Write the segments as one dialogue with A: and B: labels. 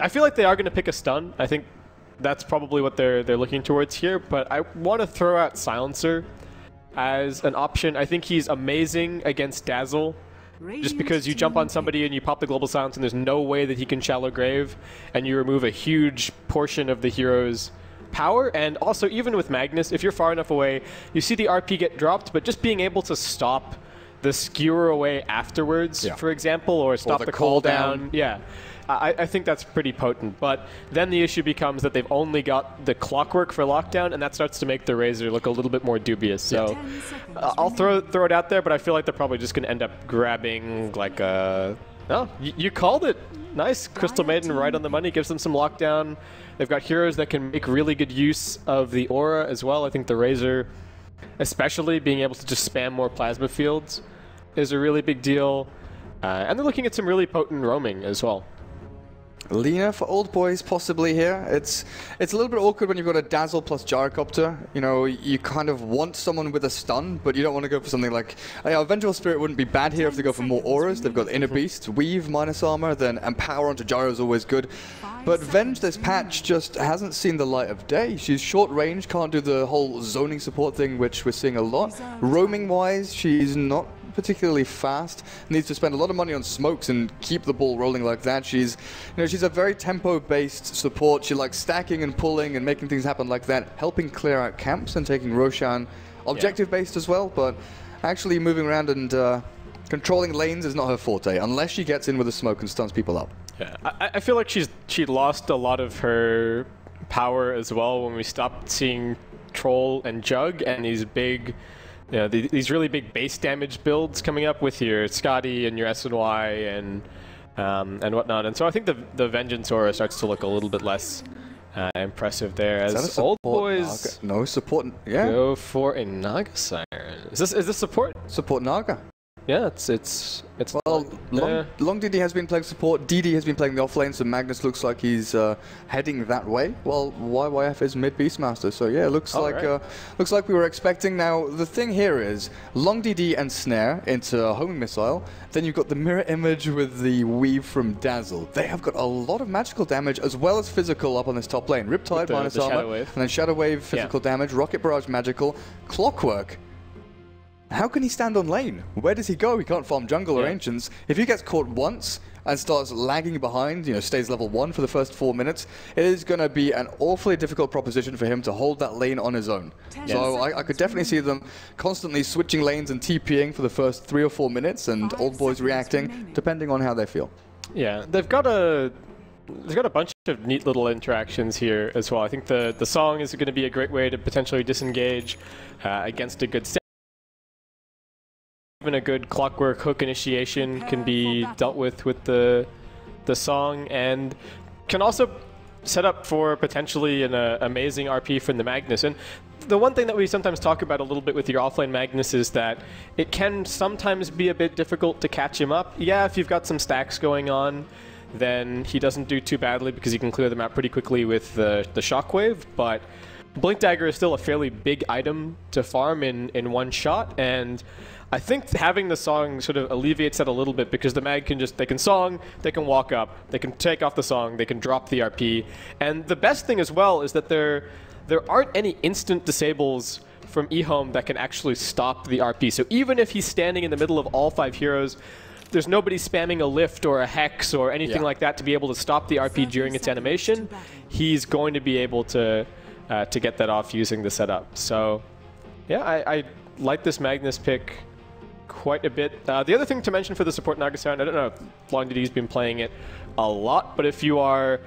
A: I feel like they are going to pick a stun. I think that's probably what they're looking towards here, but I want to throw out Silencer as an option. I think he's amazing against Dazzle, just because you jump on somebody and you pop the Global Silence and there's no way that he can Shallow Grave, and you remove a huge portion of the hero's power. And also, even with Magnus, if you're far enough away, you see the RP get dropped, but just being able to stop the skewer away afterwards, for example, or stop the cooldown. Yeah. I think that's pretty potent, but then the issue becomes that they've only got the Clockwork for lockdown, and that starts to make the Razor look a little bit more dubious. So I'll throw it out there, but I feel like they're probably just going to end up grabbing like a... Oh, you called it. Nice. Crystal Maiden right on the money, gives them some lockdown. They've got heroes that can make really good use of the aura as well. I think the Razor, especially being able to just spam more plasma fields, is a really big deal. And they're looking at some really potent roaming as well.
B: Lina for Old Boys possibly here. It's a little bit awkward when you've got a Dazzle plus Gyrocopter. You know, you kind of want someone with a stun, but you don't want to go for something like... Vengeful Spirit wouldn't be bad here if they go for more auras. They've got Inner Beast, Weave, minus armor, then Empower onto Gyro is always good. But Venge this patch just hasn't seen the light of day. She's short range, can't do the whole zoning support thing, which we're seeing a lot. Roaming wise, she's not particularly fast, needs to spend a lot of money on smokes and keep the ball rolling like that. She's a very tempo-based support. She likes stacking and pulling and making things happen like that, helping clear out camps and taking Roshan objective-based as well, but actually moving around and controlling lanes is not her forte, unless she gets in with a smoke and stuns people up.
A: Yeah, I feel like she lost a lot of her power as well when we stopped seeing Troll and Jug and these big... these really big base damage builds coming up with your Scotty and your SNY and whatnot. And so I think the Vengeance Aura starts to look a little bit less impressive there as Old Boys
B: Naga? No support.
A: Go for a Naga Siren. Is this support?
B: Support Naga.
A: Yeah, it's
B: well, Long DD has been playing support, DD has been playing the offlane, so Magnus looks like he's heading that way. Well, YYF is mid Beastmaster, so yeah, looks like we were expecting. Now, the thing here is Long DD and Snare into Homing Missile, then you've got the mirror image with the Weave from Dazzle. They have got a lot of magical damage as well as physical up on this top lane. Riptide minus armor, and then Shadow Wave physical damage, Rocket Barrage magical, Clockwork. How can he stand on lane? Where does he go? He can't farm jungle or ancients. If he gets caught once and starts lagging behind, stays level 1 for the first 4 minutes, it is going to be an awfully difficult proposition for him to hold that lane on his own. So I could definitely see them constantly switching lanes and TPing for the first 3 or 4 minutes, and Old Boys reacting depending on how they feel.
A: Yeah, they've got a bunch of neat little interactions here as well. I think the song is going to be a great way to potentially disengage against a good set. Even a good Clockwork hook initiation can be dealt with the song, and can also set up for potentially an amazing RP from the Magnus. And the one thing that we sometimes talk about a little bit with your offlane Magnus is that it can sometimes be a bit difficult to catch him up. Yeah, if you've got some stacks going on, then he doesn't do too badly because he can clear them out pretty quickly with the Shockwave, but Blink Dagger is still a fairly big item to farm in one shot, and I think having the song sort of alleviates that a little bit, because the mag can they can song, they can walk up, they can take off the song, they can drop the RP. And the best thing as well is that there aren't any instant disables from Ehome that can actually stop the RP. So even if he's standing in the middle of all 5 heroes, there's nobody spamming a lift or a hex or anything like that to be able to stop the RP during its animation. He's going to be able to get that off using the setup. So yeah, I like this Magnus pick quite a bit. The other thing to mention for the support Naga Siren, I don't know if Long DD's been playing it a lot, but if you are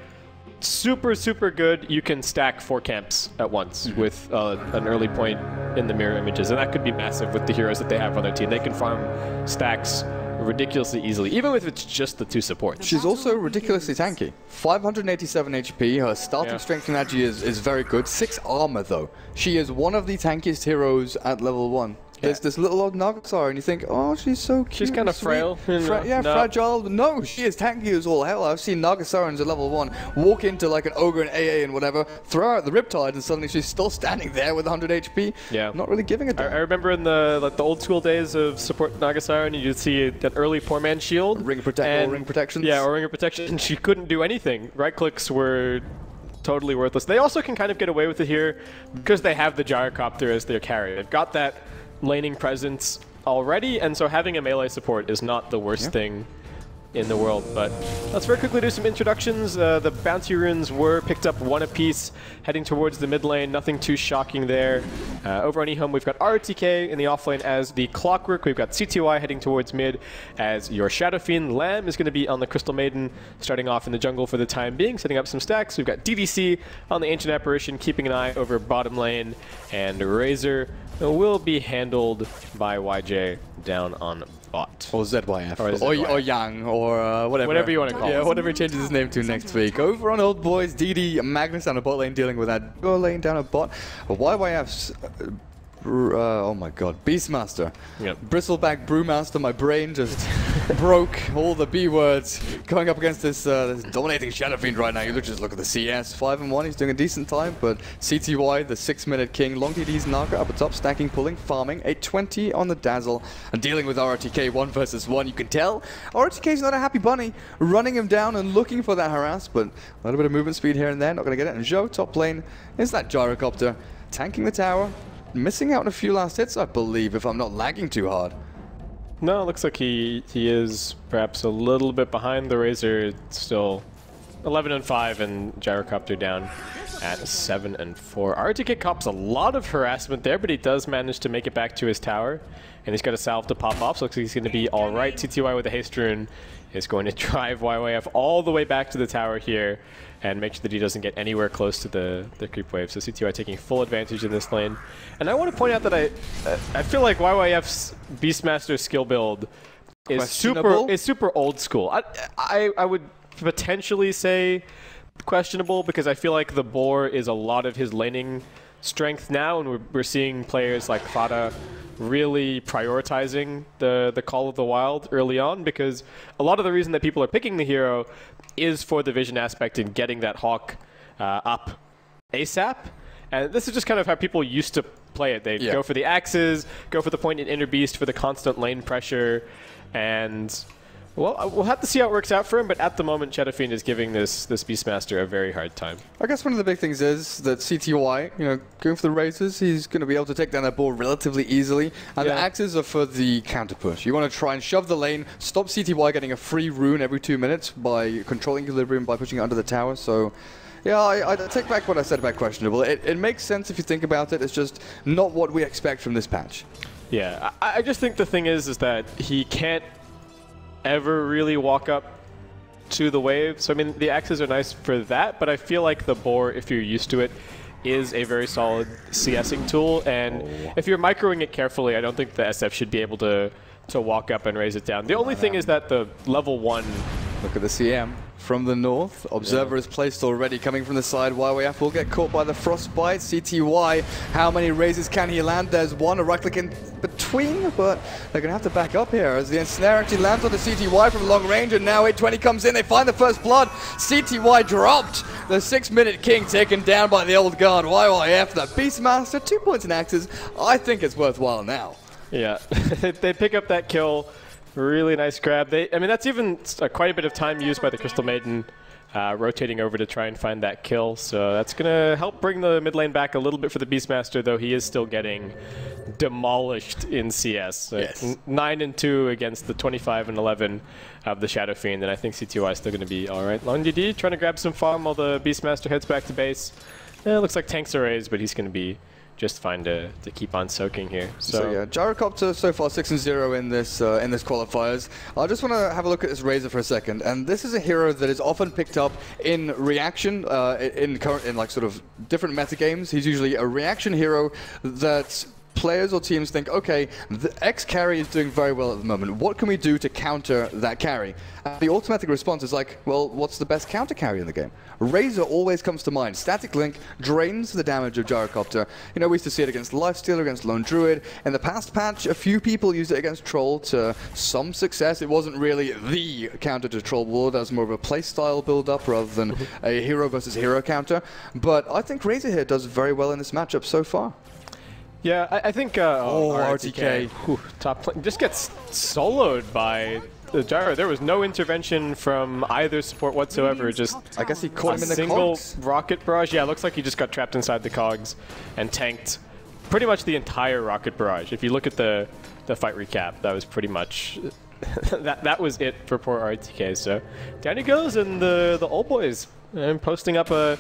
A: super, super good, you can stack 4 camps at once with an early point in the mirror images, and that could be massive with the heroes that they have on their team. They can farm stacks ridiculously easily, even if it's just the 2 supports.
B: She's also ridiculously tanky. 587 HP, her starting strength and agi is very good. 6 armor though. She is one of the tankiest heroes at level 1. There's this little old Nagasar, and you think, oh, she's so cute.
A: She's kind of frail.
B: Fragile. But no, she is tanky as all hell. I've seen Nagasarans at level 1 walk into like an ogre and AA and whatever, throw out the Riptide, and suddenly she's still standing there with 100 HP.
A: Yeah.
B: Not really giving a damn.
A: I remember in the old school days of support Nagasaran, you'd see that early poor man shield.
B: Ring protections.
A: Yeah, or ring of protection. She couldn't do anything. Right clicks were totally worthless. They also can kind of get away with it here because they have the Gyrocopter as their carry. They've got that laning presence already, and so having a melee support is not the worst thing in the world. But let's very quickly do some introductions. The bounty runes were picked up 1 apiece, heading towards the mid lane. Nothing too shocking there. Over on Ehome, we've got RTK in the off lane as the Clockwork. We've got CTY heading towards mid as your Shadow Fiend. Lamb is going to be on the Crystal Maiden, starting off in the jungle for the time being, setting up some stacks. We've got DDC on the Ancient Apparition, keeping an eye over bottom lane, and Razor will be handled by YJ down on bot.
B: Or ZYF. Or Yang, or whatever.
A: Whatever you want to call it.
B: Yeah, whatever he changes his name to next week. Over on Old Boys, DD, Magnus down a bot lane dealing with that lane down a bot. YYF's oh my god, Beastmaster.
A: Yep.
B: Bristleback Brewmaster, my brain just broke all the B words. Going up against this dominating Shadow Fiend right now. You just look at the CS. 5-1, he's doing a decent time, but CTY, the 6-minute king. Long DD's Naga up at top, stacking, pulling, farming. 820 on the Dazzle, and dealing with RTK 1 versus 1. You can tell RTK's not a happy bunny, running him down and looking for that harass, but a little bit of movement speed here and there, not going to get it. And Zhou, top lane, is that Gyrocopter, tanking the tower. Missing out on a few last hits, I believe, if I'm not lagging too hard.
A: No, it looks like he is perhaps a little bit behind. The Razor still 11-5, and Gyrocopter down at 7-4. RTK cops a lot of harassment there, but he does manage to make it back to his tower, and he's got a salve to pop off, so looks like he's going to be all right. CTY with the haste rune is going to drive YYF all the way back to the tower here and make sure that he doesn't get anywhere close to the creep wave. So CTY taking full advantage in this lane. And I want to point out that I feel like YYF's Beastmaster skill build is super old school. I would potentially say questionable because I feel like the boar is a lot of his laning strength now, and we're seeing players like Fada really prioritizing the Call of the Wild early on, because a lot of the reason that people are picking the hero is for the vision aspect and getting that Hawk up ASAP. And this is just kind of how people used to play it. They'd go for the axes, go for the point in Inner Beast for the constant lane pressure, and well, we'll have to see how it works out for him, but at the moment, Shadow Fiend is giving this Beastmaster a very hard time. I
B: guess one of the big things is that CTY, going for the razors, he's going to be able to take down that ball relatively easily, and the axes are for the counter push. You want to try and shove the lane, stop CTY getting a free rune every 2 minutes by controlling equilibrium by pushing it under the tower, so yeah, I take back what I said about questionable. It makes sense if you think about it, it's just not what we expect from this patch.
A: Yeah, I just think the thing is that he can't ever really walk up to the wave. So I mean, the axes are nice for that, but I feel like the boar, if you're used to it, is a very solid CSing tool, and if you're microing it carefully, I don't think the SF should be able to walk up and raise it down. The only thing is that the level 1...
B: Look at the CM from the north. Observer is placed already, coming from the side. YYF will get caught by the Frostbite. CTY, how many raises can he land? There's one, a right click in between, but they're going to have to back up here as the ensnare actually lands on the CTY from long range, and now 820 comes in. They find the first blood. CTY dropped. The 6-minute king taken down by the old guard. YYF, the Beastmaster, 2 points in axes. I think it's worthwhile now.
A: Yeah, they pick up that kill. Really nice grab. I mean, that's even quite a bit of time used by the Crystal Maiden rotating over to try and find that kill. So that's going to help bring the mid lane back a little bit for the Beastmaster, though he is still getting demolished in CS.
B: Yes.
A: 9-2 against the 25-11 of the Shadow Fiend, and I think CTY is still going to be all right. Long DD trying to grab some farm while the Beastmaster heads back to base. It looks like tanks are raised, but he's going to be just fine to keep on soaking here.
B: So yeah, Gyrocopter so far 6-0 in this qualifiers. I just want to have a look at this Razor for a second, and this is a hero that is often picked up in reaction in like sort of different meta games. He's usually a reaction hero that players or teams think, okay, the X carry is doing very well at the moment. What can we do to counter that carry? The automatic response is like, well, what's the best counter carry in the game? Razor always comes to mind. Static Link drains the damage of Gyrocopter. You know, we used to see it against Lifestealer, against Lone Druid. In the past patch, a few people used it against Troll to some success. It wasn't really the counter to Troll Ward, as more of a playstyle build-up rather than a hero versus hero counter. But I think Razor here does very well in this matchup so far.
A: Yeah, I think RTK whew, top lane just gets soloed by the Gyro. There was no intervention from either support whatsoever. Just
B: I guess he caught him in the
A: single
B: cogs.
A: rocket barrage. Yeah, it looks like he just got trapped inside the cogs and tanked pretty much the entire rocket barrage. If you look at the fight recap, that was pretty much that was it for poor RTK. So down he goes, and the old boys posting up a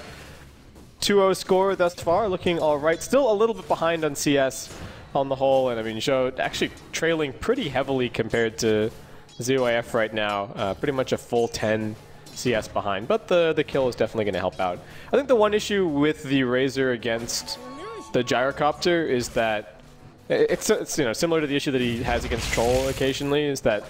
A: 2-0 score thus far, looking all right. Still a little bit behind on CS on the whole, and I mean, Zhou actually trailing pretty heavily compared to ZYF right now. Pretty much a full 10 CS behind, but the kill is definitely going to help out. I think the one issue with the Razor against the Gyrocopter is that it's you know, similar to the issue that he has against Troll occasionally, is that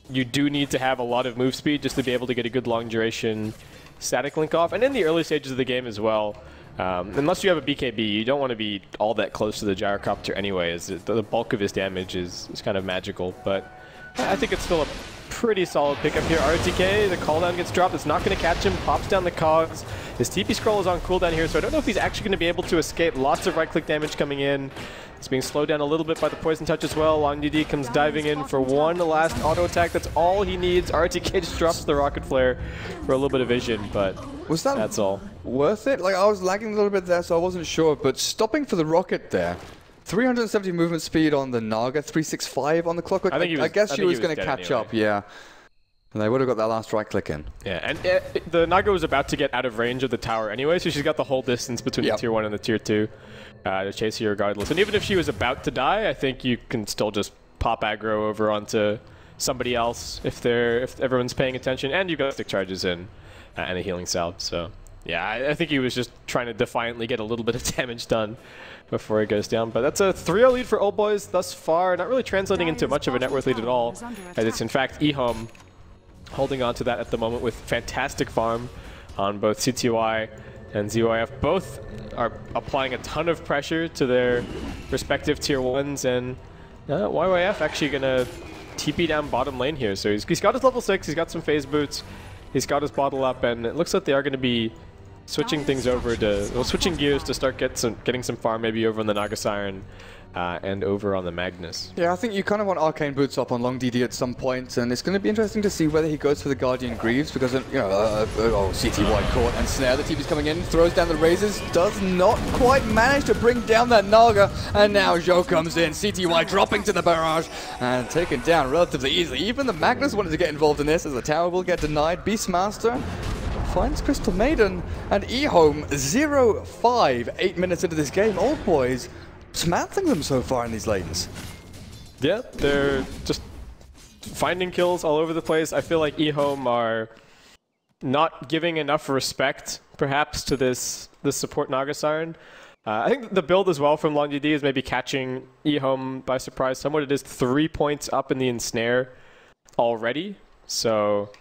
A: you do need to have a lot of move speed just to be able to get a good long duration static link off, and in the early stages of the game as well. Unless you have a BKB, you don't want to be all that close to the Gyrocopter anyway, as the bulk of his damage is kind of magical. But I think it's still a pretty solid pickup here. RTK, the cooldown gets dropped. It's not going to catch him. Pops down the cogs. His TP scroll is on cooldown here, so I don't know if he's actually going to be able to escape. Lots of right-click damage coming in. It's being slowed down a little bit by the poison touch as well. Long DD comes diving in for one last auto attack. That's all he needs. RTK just drops the rocket flare for a little bit of vision, but that's all.
B: Worth it? Like, I was lagging a little bit there, so I wasn't sure, but stopping for the rocket there. 370 movement speed on the Naga, 365 on the clock. I guess she was going to catch up, yeah. And they would have got that last right click in.
A: Yeah, and the Naga was about to get out of range of the tower anyway, so she's got the whole distance between the tier 1 and the tier 2 to chase you regardless. And even if she was about to die, I think you can still just pop aggro over onto somebody else if everyone's paying attention, and you've got stick charges in and a healing salve. So yeah, I think he was just trying to defiantly get a little bit of damage done before he goes down. But that's a 3-0 lead for Old Boys thus far, not really translating into much of a net worth lead at all, as it's in fact Ehome holding on to that at the moment with fantastic farm on both CTY and ZYF. Both are applying a ton of pressure to their respective tier 1s, and YYF actually going to TP down bottom lane here. So he's got his level 6, he's got some phase boots, he's got his bottle up, and it looks like they are going to be switching things over to, well, switching gears to start getting some farm maybe over on the Naga Siren and over on the Magnus.
B: Yeah, I think you kind of want Arcane Boots up on Long DD at some point, and it's going to be interesting to see whether he goes for the Guardian Greaves, because, you know, CTY caught and snare. The TP's coming in, throws down the razors, does not quite manage to bring down that Naga, and now Zhou comes in. CTY dropping to the barrage and taken down relatively easily. Even the Magnus wanted to get involved in this, as the tower will get denied. Beastmaster finds Crystal Maiden, and Ehome 0-5, 8 minutes into this game. Old Boys dismantling them so far in these lanes.
A: Yeah, they're just finding kills all over the place. I feel like Ehome are not giving enough respect, perhaps, to this support Naga Siren. I think the build as well from Long DD is maybe catching Ehome by surprise somewhat. It is 3 points up in the ensnare already, so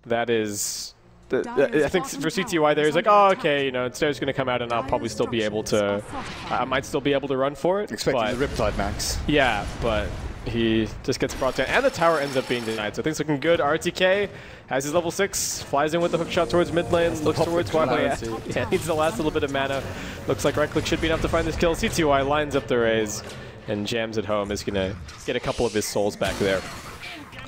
A: that is... I think for CTY there is like, oh, okay, you know, Ensnare's going to come out and I'll probably still be able to, I might still be able to run for it.
B: Expecting the Riptide max.
A: Yeah, but he just gets brought down, and the tower ends up being denied, so things looking good. RTK has his level 6, flies in with the hook shot towards mid lane, looks towards YYF. Yeah, needs the last little bit of mana. Looks like right click should be enough to find this kill. CTY lines up the raise and jams at home, is going to get a couple of his souls back there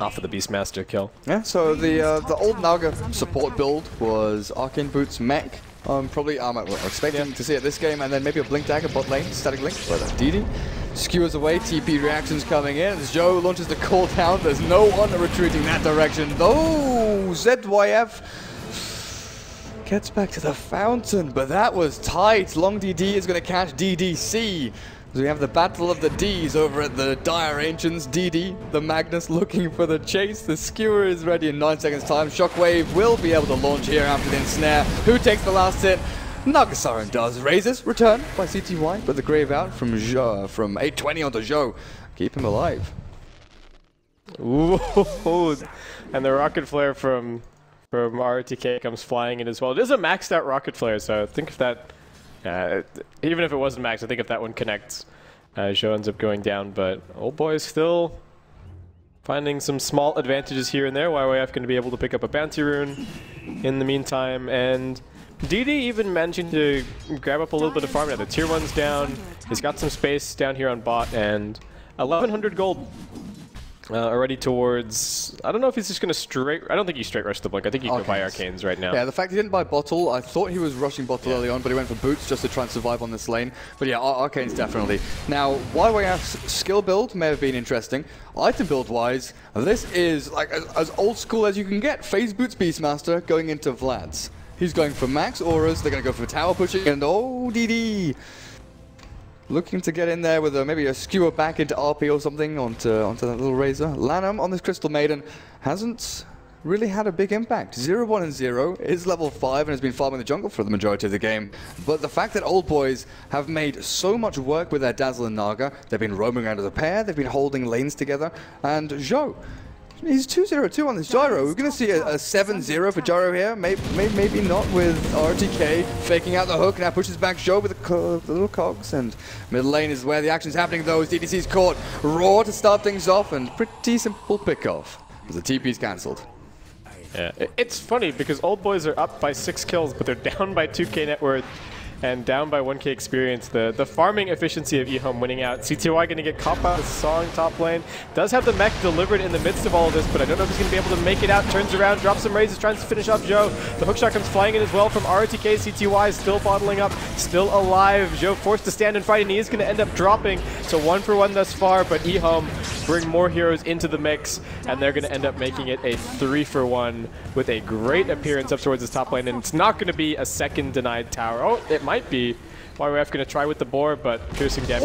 A: off of the Beastmaster kill.
B: Yeah, so the old Naga support build was Arcane Boots, Mech. Probably I'm expecting to see it this game, and then maybe a Blink Dagger bot lane, static link, but DD skewers away, TP reactions coming in. As Zhou launches the call down, there's no one retreating that direction, though ZYF gets back to the fountain, but that was tight. Long DD is going to catch DDC. So we have the battle of the Ds over at the Dire Ancients. DD, the Magnus, looking for the chase. The skewer is ready in 9 seconds time. Shockwave will be able to launch here after the ensnare. Who takes the last hit? Nagasaran does. Raises, return by CTY, but the grave out from 820 onto Zhou. Keep him alive.
A: Ooh, and the rocket flare from RTK comes flying in as well. It is a maxed out rocket flare, so I think if that, even if it wasn't maxed, I think if that one connects, Zhou ends up going down. But Old Boy is still finding some small advantages here and there. YYF going to be able to pick up a bounty rune in the meantime, and DD even managing to grab up a little bit of farm now. The tier 1's down. He's got some space down here on bot, and 1100 gold. Already towards... I don't know if he's just going to straight... I don't think he straight rushed the blink. I think he could buy Arcanes right now.
B: Yeah, the fact he didn't buy Bottle, I thought he was rushing Bottle early on, but he went for Boots just to try and survive on this lane. But yeah, Arcanes definitely. Now, YYF's skill build may have been interesting. Item build-wise, this is like as old school as you can get. Phase Boots Beastmaster going into Vlad's. He's going for max auras, they're going to go for tower pushing, and oh, DD! Looking to get in there with maybe a skewer back into RP or something onto that little Razor. Lanham on this Crystal Maiden hasn't really had a big impact. 0-1 and 0 is level 5 and has been farming the jungle for the majority of the game. But the fact that Old Boys have made so much work with their Dazzle and Naga, they've been roaming around as a pair, they've been holding lanes together, and Zhou, he's 2-0-2 on this Gyro. We're going to see a 7-0 for Gyro here. Maybe not with RTK faking out the hook. Now pushes back Zhou with the little cogs. And mid lane is where the action's happening though. DDC's caught. Raw to start things off, and pretty simple pick-off. The TP's cancelled.
A: Yeah, it's funny because Old Boys are up by 6 kills, but they're down by 2k net worth and down by 1k experience. The farming efficiency of Ehome winning out. CTY going to get caught by the Song top lane. Does have the mech delivered in the midst of all of this, but I don't know if he's going to be able to make it out. Turns around, drops some raises, tries to finish off Zhou. The hookshot comes flying in as well from RTK. CTY is still bottling up, still alive. Zhou forced to stand and fight, and he is going to end up dropping. So 1-for-1 thus far, but Ehome bring more heroes into the mix, and they're going to end up making it a 3-for-1 with a great appearance up towards his top lane. And it's not going to be a second denied tower. Oh, it might be. YYF going to try with the boar, but piercing damage.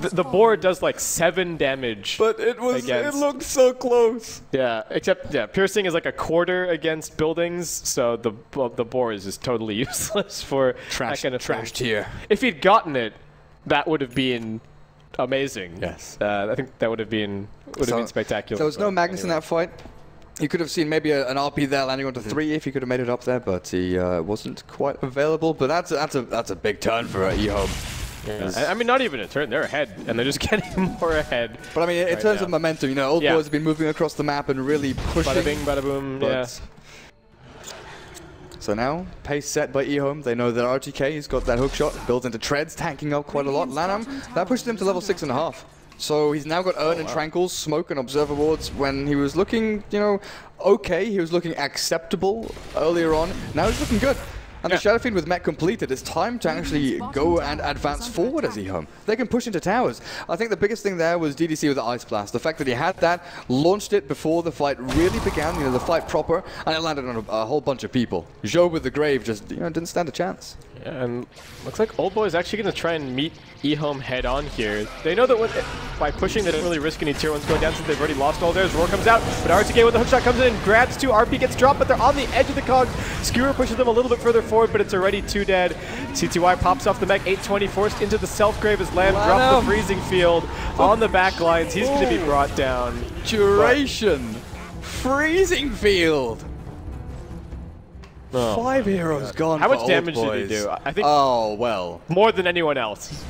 A: The boar does like 7 damage. But it looked so close. Yeah, except piercing is like a quarter against buildings, so the boar is just totally useless for that kind of trash tier. If he'd gotten it, that would have been amazing. Yes, I think that would have been spectacular.
B: There was no Magnus in that fight. You could have seen maybe an RP there landing onto 3 if he could have made it up there, but he wasn't quite available. But that's a big turn for Ehome.
A: Yeah. I mean, not even a turn. They're ahead, and they're just getting more ahead.
B: But I mean, in terms of momentum, you know, Old Boys have been moving across the map and really pushing.
A: Bada bing, bada boom. Yeah.
B: So now, pace set by Ehome. They know that RTK has got that hook shot, builds into treads, tanking up quite a lot. Lanham, that pushed him to level 6.5. So he's now got Urn and Tranquils, Smoke and Observer Wards. When he was looking, you know, okay, he was looking acceptable earlier on. Now he's looking good. And the Shadow Fiend with mech completed, it's time to actually go and advance forward as Ehome. They can push into towers. I think the biggest thing there was DDC with the Ice Blast. The fact that he had that, launched it before the fight really began, you know, the fight proper, and it landed on a whole bunch of people. Zhou with the Grave just, you know, didn't stand a chance.
A: Yeah, and looks like Old Boy is actually going to try and meet Ehome head on here. They know that by pushing, they don't really risk any tier 1s going down since they've already lost all theirs. Roar comes out, but RTK with the hookshot comes in and grabs 2. RP gets dropped, but they're on the edge of the cogs. Skewer pushes them a little bit further forward, but it's already 2 dead. CTY pops off the mech, 820 forced into the self-grave as Lamb dropped the freezing field on the back lines. He's going to be brought down.
B: Duration. Freezing field. Oh. 5 heroes gone.
A: How much damage did he do? I think.
B: Oh well.
A: More than anyone else.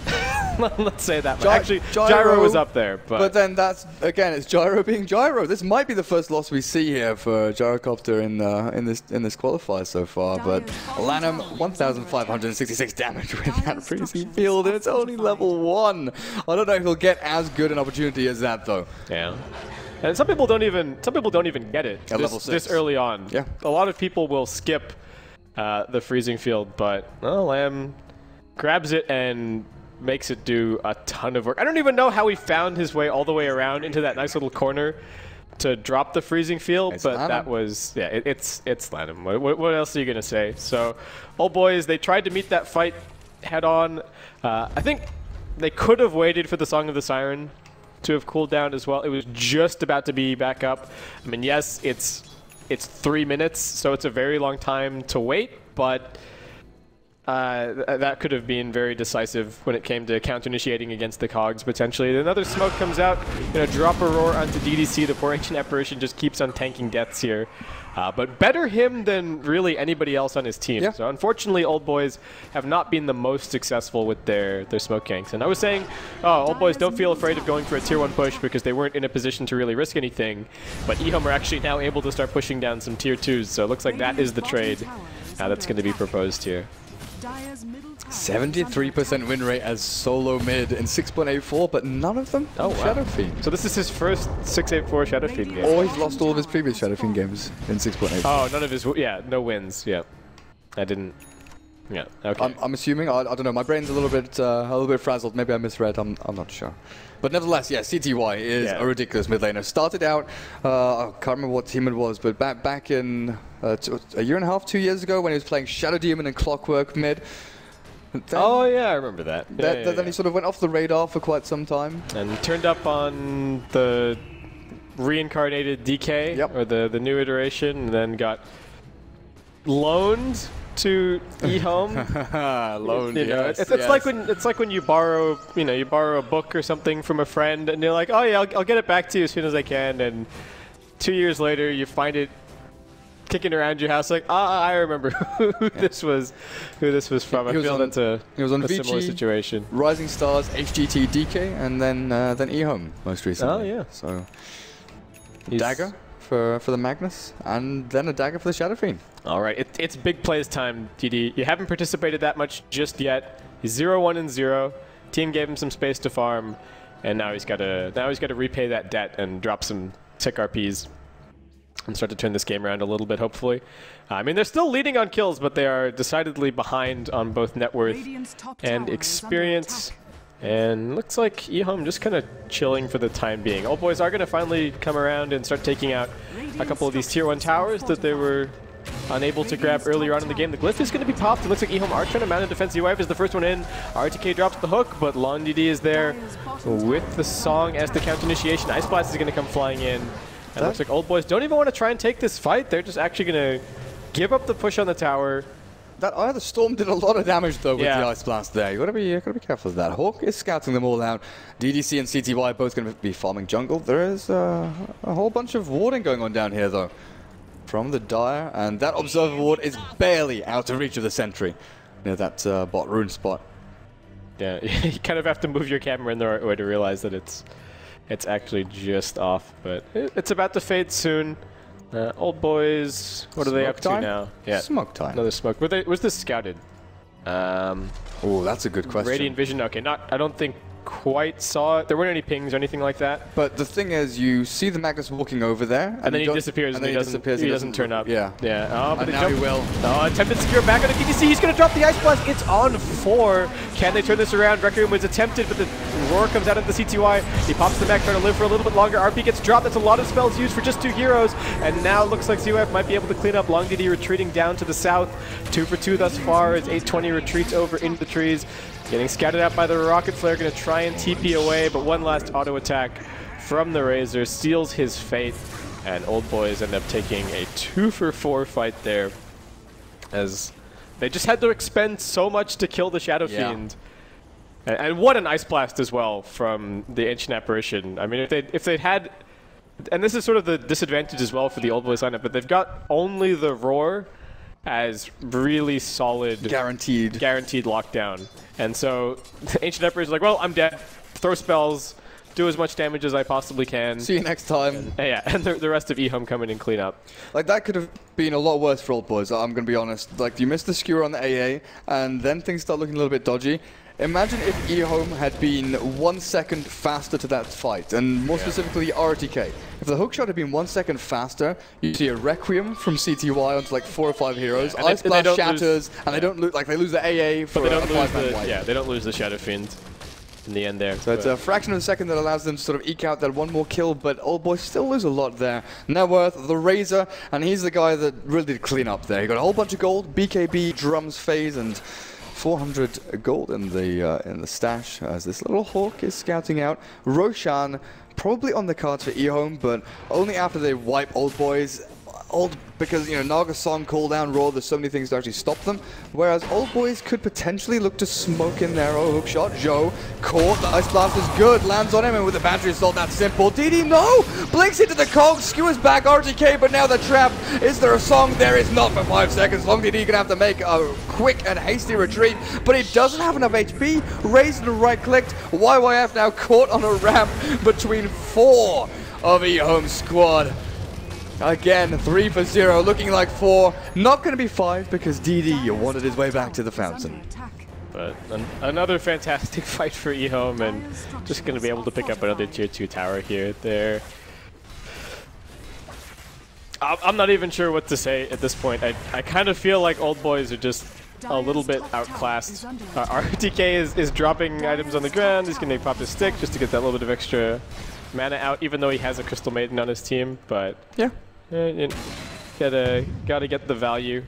A: Let's say that. Actually, Gyro was up there. But
B: then that's again, it's Gyro being Gyro. This might be the first loss we see here for Gyrocopter in this qualifier so far. But Lanham, 1,566 damage with that freezing field, and it's only level 1. I don't know if he'll get as good an opportunity as that though.
A: Yeah. And some people don't even get it this early on.
B: Yeah.
A: A lot of people will skip the freezing field, but Lamb grabs it and makes it do a ton of work. I don't even know how he found his way all the way around into that nice little corner to drop the freezing field, but that was it's Lanham. What else are you gonna say? So, Old Boys, they tried to meet that fight head on. I think they could have waited for the Song of the Siren to have cooled down as well. It was just about to be back up. I mean, yes, it's it's 3 minutes, so it's a very long time to wait, but that could have been very decisive when it came to counter-initiating against the Cogs, potentially. Another smoke comes out, drop a roar onto DDC. The poor Ancient Apparition just keeps on tanking deaths here. But better him than really anybody else on his team. Yeah. So unfortunately, Old Boys have not been the most successful with their smoke ganks. And I was saying, Old Boys don't feel afraid of going for a tier 1 push because they weren't in a position to really risk anything. But Ehome are actually now able to start pushing down some tier 2s. So it looks like that is the trade that's going to be proposed here.
B: 73% win rate as solo mid in 6.84, but none of them Shadow Fiend.
A: So this is his first 6.84 Shadow Fiend game.
B: Or he's lost all of his previous Shadow Fiend games in 6.84.
A: Oh, none of his, no wins. Yeah, I didn't. Yeah, okay.
B: I'm assuming. I don't know. My brain's a little bit frazzled. Maybe I misread. I'm not sure. But nevertheless, yeah, CTY is a ridiculous mid laner. Started out, I can't remember what team it was, but back in a year and a half, 2 years ago, when he was playing Shadow Demon and Clockwork mid.
A: Then, oh yeah, I remember that.
B: Then he sort of went off the radar for quite some time.
A: And turned up on the reincarnated DK, or the new iteration, and then got loaned to Ehome.
B: Loaned,
A: it's like when you borrow a book or something from a friend, and you're like, oh yeah, I'll get it back to you as soon as I can, and 2 years later you find it kicking around your house, like, I remember who this was from. I feel that's a similar situation.
B: Rising Stars, HGT, DK, and then Ehome most recently.
A: Oh yeah.
B: So dagger for the Magnus, and then a dagger for the Shadow Fiend.
A: All right, it's big plays time, DD. You haven't participated that much just yet. He's 0-1-0. Team gave him some space to farm, and now he's got to repay that debt and drop some tick RPs. And start to turn this game around a little bit, hopefully. I mean, they're still leading on kills, but they are decidedly behind on both net worth and experience. And looks like Ehome just kind of chilling for the time being. Old Boys are going to finally come around and start taking out a couple of these tier 1 towers that they were unable to grab earlier on in the game. The glyph is going to be popped. It looks like Ehome are trying to mount a defense. UIF is the first one in. RTK drops the hook, but Long DD is there with the song as the counter initiation. Ice Blast is going to come flying in. And it looks like Old Boys don't even want to try and take this fight. They're just actually going to give up the push on the tower.
B: That Eye of the Storm did a lot of damage, though, with the Ice Blast there. You gotta be careful of that. Hawk is scouting them all out. DDC and CTY are both going to be farming jungle. There is a whole bunch of warding going on down here, though, from the Dire. And that Observer ward is barely out of reach of the Sentry near that bot rune spot.
A: Yeah, you kind of have to move your camera in the right way to realize that it's actually just off, but it's about to fade soon. Old Boys, what are they up to now?
B: Yeah, smoke time.
A: Another smoke. Was this scouted?
B: Oh, that's a good question.
A: Radiant Vision. Okay, I don't think quite saw it. There weren't any pings or anything like that.
B: But the thing is, you see the Magnus walking over there,
A: and then he disappears, and he doesn't turn up.
B: Yeah.
A: Yeah. Oh, but
B: now he will.
A: Oh, attempted secure back on the DDC. He's going to drop the Ice Blast. It's on 4. Can they turn this around? Requiem was attempted, but the roar comes out of the CTY. He pops the mech, trying to live for a little bit longer. RP gets dropped. That's a lot of spells used for just 2 heroes. And now it looks like CUF might be able to clean up. Long DD retreating down to the south. 2 for 2 thus far as 820 retreats over into the trees. Getting scouted out by the Rocket Flare, going to try and TP away, but one last auto attack from the Razor seals his fate, and Old Boys end up taking a 2 for 4 fight there, as they just had to expend so much to kill the Shadow Fiend. And what an Ice Blast as well from the Ancient Apparition. I mean, if they'd had, and this is sort of the disadvantage as well for the Old Boys lineup, but they've got only the Roar as really solid, guaranteed lockdown. And so the Ancient Emperor is like, well, I'm dead. Throw spells, do as much damage as I possibly can.
B: See you next time.
A: And the rest of Ehome come in and clean up.
B: Like, that could have been a lot worse for Old Boys, I'm going to be honest. Like, you missed the skewer on the AA, and then things start looking a little bit dodgy. Imagine if Ehome had been 1 second faster to that fight, and more specifically RTK. If the hookshot had been 1 second faster, you see a Requiem from CTY onto like 4 or 5 heroes. Ice Blast shatters, and they don't lose, like, they lose the AA for a 5-man wipe.
A: Yeah, they don't lose the Shadow Fiend in the end there.
B: So it's a fraction of a second that allows them to sort of eke out that 1 more kill, but Old Boys still lose a lot there. Net worth, the Razor, and he's the guy that really did clean up there. He got a whole bunch of gold, BKB, drums, phase, and 400 gold in the stash as this little Hawk is scouting out. Roshan probably on the cards for Ehome, but only after they wipe Old Boys. because, you know, Naga Song, cooldown, Roar, there's so many things to actually stop them. Whereas Old Boys could potentially look to smoke in their hook shot. Joe caught, the Ice Blast is good, lands on him, and with the battery assault, that's simple. DD, no! Blinks into the cog, skewers back RTK, but now they're trapped. Is there a song? There is not for 5 seconds. Long DD gonna have to make a quick and hasty retreat, but he doesn't have enough HP. Raised and right-clicked. YYF now caught on a ramp between 4 of Ehome squad. Again, 3 for 0, looking like 4. Not going to be 5 because DD wanted his way back to the fountain.
A: But another fantastic fight for Ehome, and just going to be able to pick up another tier 2 tower here. I'm not even sure what to say at this point. I kind of feel like Old Boys are just a little bit outclassed. RTK is dropping items on the ground. He's going to pop his stick just to get that little bit of extra mana out, even though he has a Crystal Maiden on his team. But yeah. Gotta get the value,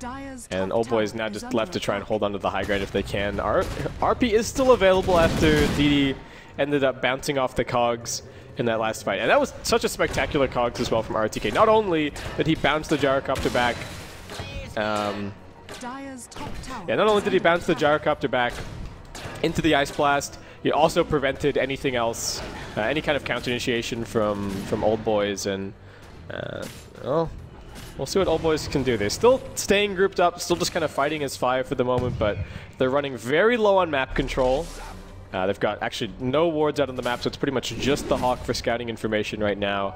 A: and Old Boys now just left to try and hold on to the high ground if they can. RP is still available after DD ended up bouncing off the cogs in that last fight, and that was such a spectacular cogs as well from RTK. Not only did he bounce the Gyrocopter back, not only did he bounce the Gyrocopter back into the Ice Blast, he also prevented anything else, any kind of counter initiation from Old Boys, and well, we'll see what Old Boys can do. They're still staying grouped up, still just kind of fighting as 5 for the moment, but they're running very low on map control. They've got actually no wards out on the map, so it's pretty much just the Hawk for scouting information right now.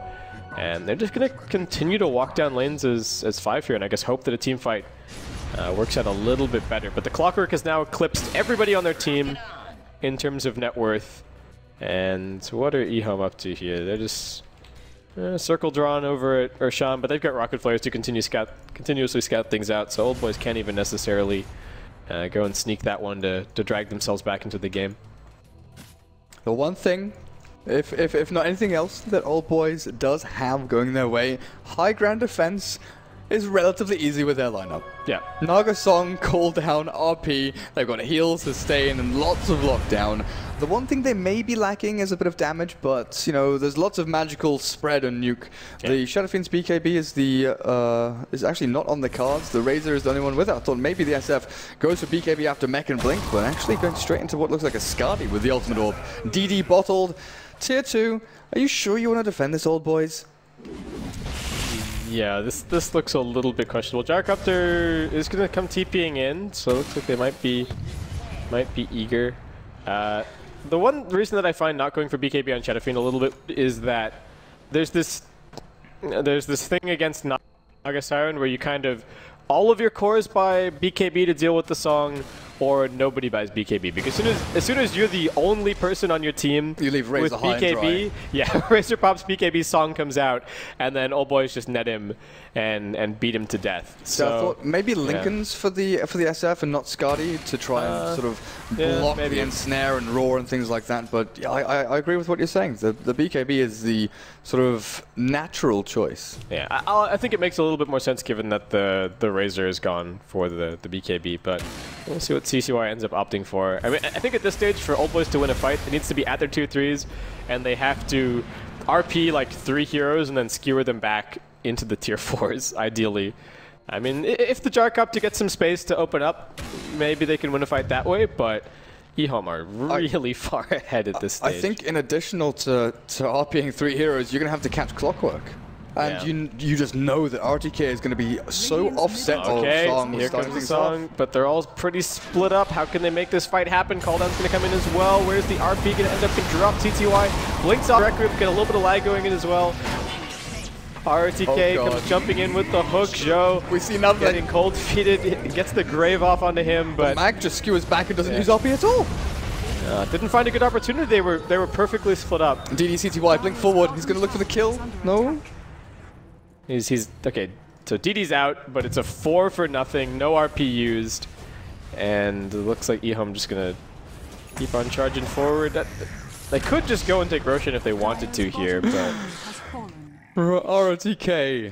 A: And they're just going to continue to walk down lanes as 5 here, and I guess hope that a team fight works out a little bit better. But the Clockwork has now eclipsed everybody on their team in terms of net worth. And what are Ehome up to here? They're just circle drawn over at Urshan, but they've got rocket flares to continuously scout things out, so Old Boys can't even necessarily go and sneak that one to drag themselves back into the game.
B: The one thing, if not anything else, that Old Boys does have going their way, high ground defense is relatively easy with their lineup.
A: Yeah.
B: Naga Song, cooldown, RP, they've got heal, sustain, and lots of lockdown. The one thing they may be lacking is a bit of damage, but, you know, there's lots of magical spread and nuke. Yeah. The Shadow Fiend's BKB is actually not on the cards. The Razor is the only one with it. I thought maybe the SF goes for BKB after Mech and Blink, but actually going straight into what looks like a Skadi with the Ultimate Orb. DD bottled. Tier 2, are you sure you want to defend this, Old Boys?
A: Yeah, this looks a little bit questionable. Gyrocopter is going to come TPing in, so it looks like they might be eager. The one reason that I find not going for BKB on Shadow Fiend a little bit is that there's this thing against Naga Siren where you kind of all of your cores buy BKB to deal with the song, or nobody buys BKB, because as soon as you're the only person on your team
B: you leave Razor
A: with BKB, yeah, Razor pops BKB, song comes out, and then Old Boys just net him and beat him to death.
B: So I thought maybe Lincoln's for the SF and not Skadi to try and sort of block the ensnare and roar and things like that. But yeah, I agree with what you're saying. The BKB is the sort of natural choice.
A: Yeah, I think it makes a little bit more sense given that the Razor is gone for the BKB, but we'll see what CCY ends up opting for. I mean, I think at this stage, for Old Boys to win a fight, it needs to be at their tier 3s, and they have to RP like 3 heroes and then skewer them back into the tier 4s, ideally. I mean, if the Gyrocopter gets some space to open up, maybe they can win a fight that way, but Ehome are really far ahead at this stage.
B: I think in additional to RPing 3 heroes, you're going to have to catch Clockwork. And you just know that RTK is going to be so offset.
A: Okay, here comes the song, but they're all pretty split up. How can they make this fight happen? Calldown's going to come in as well. Where's the RP going to end up? Can drop TTY. Blinks off direct group, get a little bit of lag going in as well. RTK comes jumping in with the hook. Joe,
B: we see nothing.
A: Getting cold feeted, gets the grave off onto him, but
B: Mag just skewers back and doesn't use RP at all.
A: Didn't find a good opportunity. They were perfectly split up.
B: DD CTY, blink forward. He's going to look for the kill. No.
A: He's okay. So DD's out, but it's a 4 for nothing. No RP used, and it looks like Ehome just gonna keep on charging forward. They could just go and take Roshan if they wanted to here, but
B: RTK.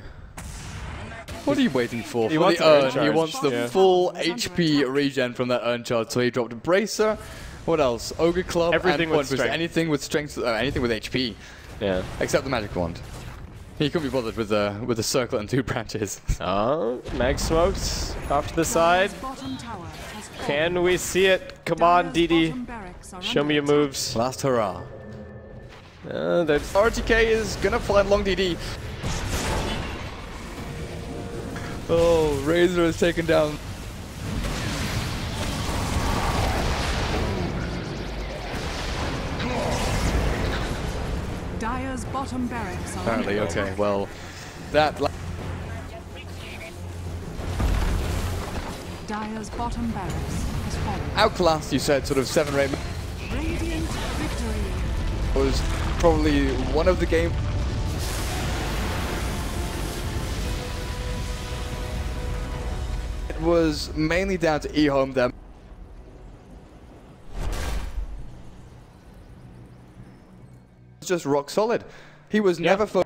B: What are you waiting for?
A: He wants
B: the urn. He wants the full HP regen from that urn charge. So he dropped a Bracer. What else? Ogre Club.
A: Everything
B: and
A: with strength.
B: Anything with strength. Anything with HP.
A: Yeah.
B: Except the magic wand. He couldn't be bothered with the circle and 2 branches.
A: Oh, Mag smokes off to the side. Can we see it? Come on, DD. Show me your moves.
B: Last hurrah.
A: That's
B: RTK is gonna find long DD. Oh, Razor is taken down.
C: Dire's bottom barracks are
B: Apparently, okay, well, that...
C: Dire's bottom barracks has fallen.
B: Outclassed, you said, sort of 7 or 8...
C: Radiant victory.
B: Was probably one of the game... It was mainly down to Ehome there. Just rock solid. He was never focused